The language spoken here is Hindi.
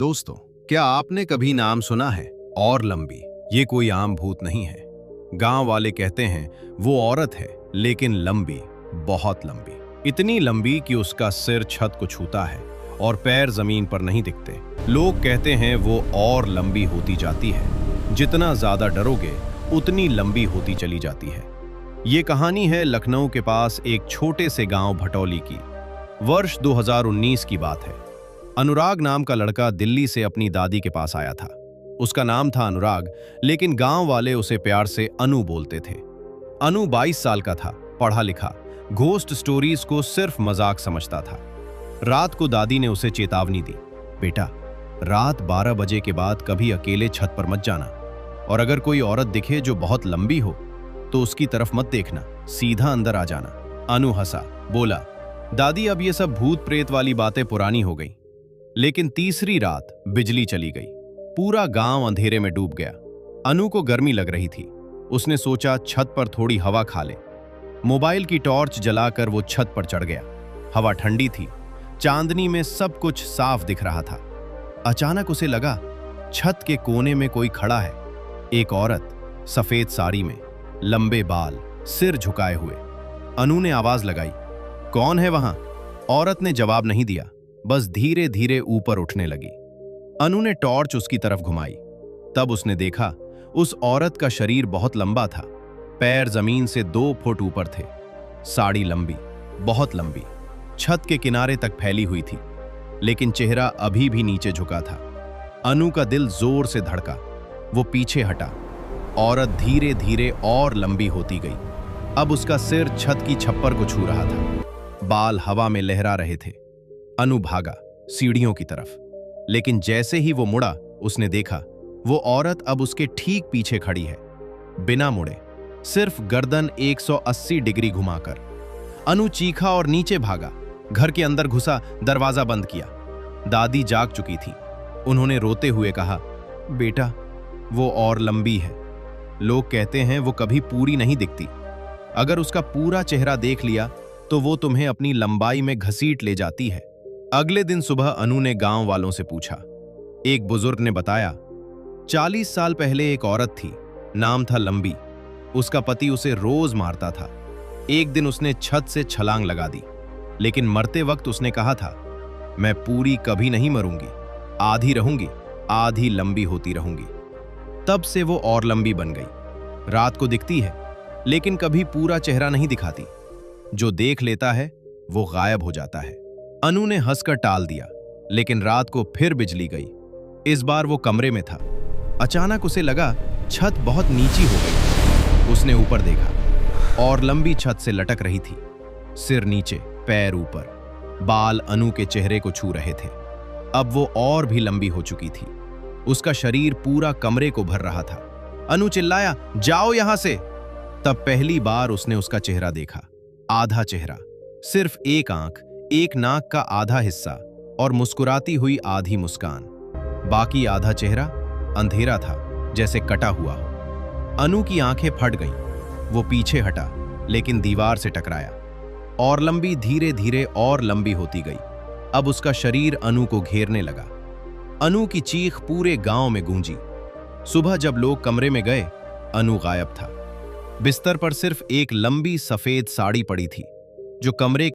दोस्तों, क्या आपने कभी नाम सुना है और लंबी? ये कोई आम भूत नहीं है। गांव वाले कहते हैं वो औरत है, लेकिन लंबी, बहुत लंबी। इतनी लंबी कि उसका सिर छत को छूता है और पैर जमीन पर नहीं दिखते। लोग कहते हैं वो और लंबी होती जाती है। जितना ज्यादा डरोगे उतनी लंबी होती चली जाती है। ये कहानी है लखनऊ के पास एक छोटे से गांव भटौली की। वर्ष 2019 की बात है। अनुराग नाम का लड़का दिल्ली से अपनी दादी के पास आया था। उसका नाम था अनुराग, लेकिन गांव वाले उसे प्यार से अनु बोलते थे। अनु 22 साल का था, पढ़ा लिखा, घोस्ट स्टोरीज को सिर्फ मजाक समझता था। रात को दादी ने उसे चेतावनी दी, बेटा, रात 12 बजे के बाद कभी अकेले छत पर मत जाना, और अगर कोई औरत दिखे जो बहुत लंबी हो तो उसकी तरफ मत देखना, सीधा अंदर आ जाना। अनु हंसा, बोला, दादी, अब ये सब भूत प्रेत वाली बातें पुरानी हो गई। लेकिन तीसरी रात बिजली चली गई। पूरा गांव अंधेरे में डूब गया। अनु को गर्मी लग रही थी। उसने सोचा छत पर थोड़ी हवा खा ले। मोबाइल की टॉर्च जलाकर वो छत पर चढ़ गया। हवा ठंडी थी, चांदनी में सब कुछ साफ दिख रहा था। अचानक उसे लगा छत के कोने में कोई खड़ा है। एक औरत, सफेद साड़ी में, लंबे बाल, सिर झुकाए हुए। अनु ने आवाज लगाई, कौन है वहां? औरत ने जवाब नहीं दिया, बस धीरे धीरे ऊपर उठने लगी। अनु ने टॉर्च उसकी तरफ घुमाई। तब उसने देखा उस औरत का शरीर बहुत लंबा था। पैर जमीन से 2 फुट ऊपर थे। साड़ी लंबी, बहुत लंबी, छत के किनारे तक फैली हुई थी, लेकिन चेहरा अभी भी नीचे झुका था। अनु का दिल जोर से धड़का। वो पीछे हटा। औरत धीरे धीरे और लंबी होती गई। अब उसका सिर छत की छप्पर को छू रहा था। बाल हवा में लहरा रहे थे। अनु भागा सीढ़ियों की तरफ, लेकिन जैसे ही वो मुड़ा, उसने देखा वो औरत अब उसके ठीक पीछे खड़ी है, बिना मुड़े, सिर्फ गर्दन 180 डिग्री घुमाकर। अनु चीखा और नीचे भागा। घर के अंदर घुसा, दरवाजा बंद किया। दादी जाग चुकी थी। उन्होंने रोते हुए कहा, बेटा, वो और लंबी है। लोग कहते हैं वो कभी पूरी नहीं दिखती। अगर उसका पूरा चेहरा देख लिया तो वो तुम्हें अपनी लंबाई में घसीट ले जाती है। अगले दिन सुबह अनु ने गांव वालों से पूछा। एक बुजुर्ग ने बताया, 40 साल पहले एक औरत थी, नाम था लंबी। उसका पति उसे रोज मारता था। एक दिन उसने छत से छलांग लगा दी, लेकिन मरते वक्त उसने कहा था, मैं पूरी कभी नहीं मरूंगी, आधी रहूंगी, आधी लंबी होती रहूंगी। तब से वो और लंबी बन गई। रात को दिखती है, लेकिन कभी पूरा चेहरा नहीं दिखाती। जो देख लेता है वो गायब हो जाता है। अनु ने हंसकर टाल दिया, लेकिन रात को फिर बिजली गई। इस बार वो कमरे में था। अचानक उसे लगा छत बहुत नीची हो गई। उसने ऊपर देखा और लंबी छत से लटक रही थी, सिर नीचे, पैर ऊपर। बाल अनु के चेहरे को छू रहे थे। अब वो और भी लंबी हो चुकी थी। उसका शरीर पूरा कमरे को भर रहा था। अनु चिल्लाया, जाओ यहां से। तब पहली बार उसने उसका चेहरा देखा। आधा चेहरा, सिर्फ एक आंख, एक नाक का आधा हिस्सा और मुस्कुराती हुई आधी मुस्कान। बाकी आधा चेहरा अंधेरा था, जैसे कटा हुआ हो। अनु की आंखें फट गईं। वो पीछे हटा, लेकिन दीवार से टकराया। और लंबी, धीरे धीरे और लंबी होती गई। अब उसका शरीर अनु को घेरने लगा। अनु की चीख पूरे गांव में गूंजी। सुबह जब लोग कमरे में गए, अनु गायब था। बिस्तर पर सिर्फ एक लंबी सफेद साड़ी पड़ी थी, जो कमरे